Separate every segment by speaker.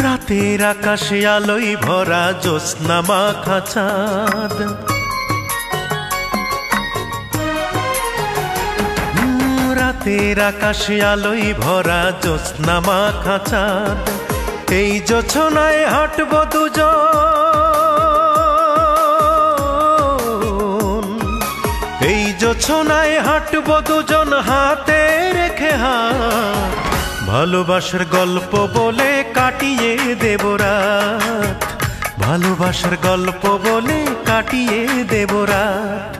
Speaker 1: রাতের আকাশে আলোয় ভরা জ্যোৎস্না মাখা চাঁদ, রাতের আকাশে আলোয় ভরা জ্যোৎস্না মাখা চাঁদ। এই জোছনায় হাঁটব দুজন, এই জোছনায় হাঁটব দুজন হাতে রেখে হাত। ভালোবাসার গল্প বলে কাটিয়ে দেব রাত, ভালোবাসার গল্প বলে কাটিয়ে দেব রাত।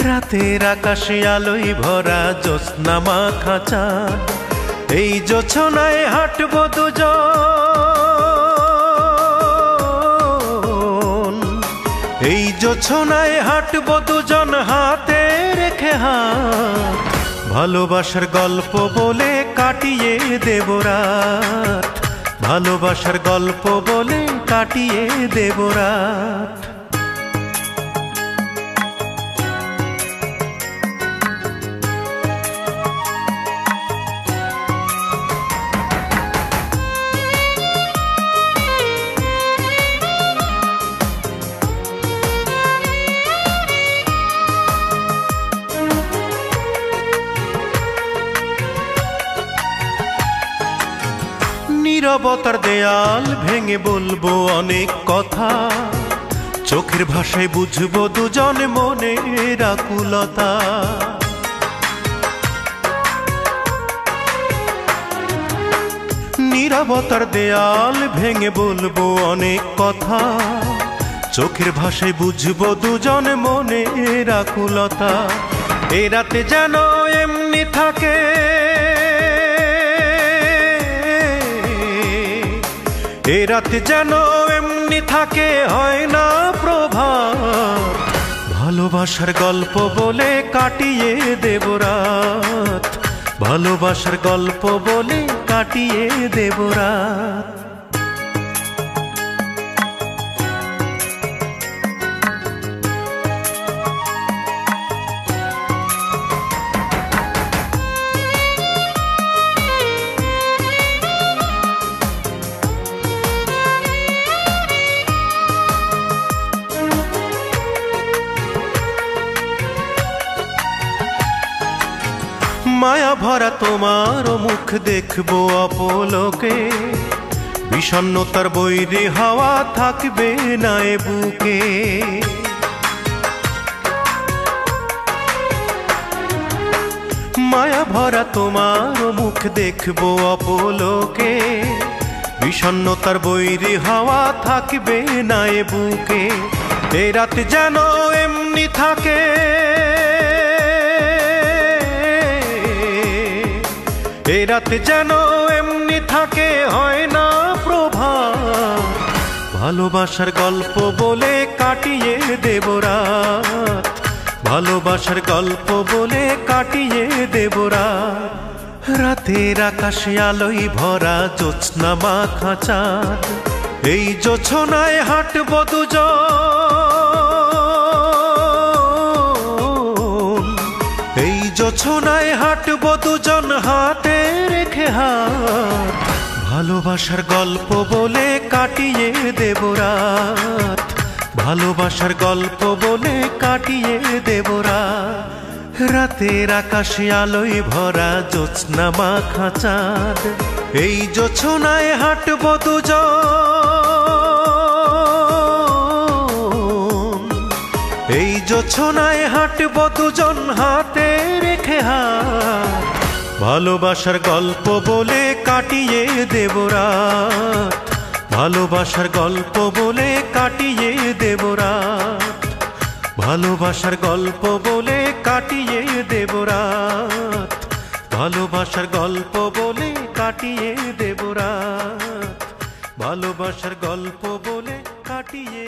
Speaker 1: রাতের আকাশে আলোয় ভরা জ্যোৎস্না মাখা চাঁদ, এই জোছনায় হাঁটব দুজন, এই জোছনায় হাঁটব দুজন হাতে রেখে হাত। ভালোবাসার গল্প বলে কাটিয়ে দেব রাত, ভালোবাসার গল্প বলে কাটিয়ে দেব রাত। নীরবতার দেয়াল ভেঙে বলবো অনেক কথা, চোখের ভাষায় বুঝবো দুজন মনের আকুলতা। নীরবতার দেয়াল ভেঙে বলবো অনেক কথা, চোখের ভাষায় বুঝবো দুজন মনের আকুলতা। এ রাতে যেন এমনি থাকে, এ রাতে যেন এমনি থাকে, হয় না প্রভাত। ভালোবাসার গল্প বলে কাটিয়ে দেব রাত, ভালোবাসার গল্প বলে কাটিয়ে দেব রাত। মায়া ভরা তোমার মুখ দেখবো অপলোকে, বিষণ্ণতার বৈরী হাওয়া থাকবে না এ বুকে। মায়া ভরা তোমার মুখ দেখবো অপলোকে, বিষণ্ণতার বৈরী হাওয়া থাকবে না এ বুকে। এ রাত যেন এমনি থাকে, এ রাতে যেন এমনি থাকে, হয় না প্রভাত। ভালোবাসার গল্প বলে কাটিয়ে দেব রাত, ভালোবাসার গল্প বলে কাটিয়ে দেব রাত। রাতের আকাশে আলোয় ভরা জ্যোৎস্না মাখা চাঁদ, এই জোছনায় হাঁটব দুজন, এই জোছনায় হাঁটব দুজন হাতে রেখে হাত। ভালোবাসার গল্প বলে কাটিয়ে দেব রাত, ভালোবাসার গল্প বলে কাটিয়ে দেব রাত। রাতের আকাশে আলোয় ভরা জ্যোৎস্না মাখা চাঁদ, এই জোছনায় হাঁটব দুজন, এই জোছনায় হাঁটব দুজন হাতে রেখে হাত। ভালোবাসার গল্প বলে কাটিয়ে দেব রাত, ভালোবাসার গল্প বলে কাটিয়ে দেব রাত, ভালোবাসার গল্প বলে কাটিয়ে দেব রাত, ভালোবাসার গল্প বলে কাটিয়ে দেব রাত, ভালোবাসার গল্প বলে কাটিয়ে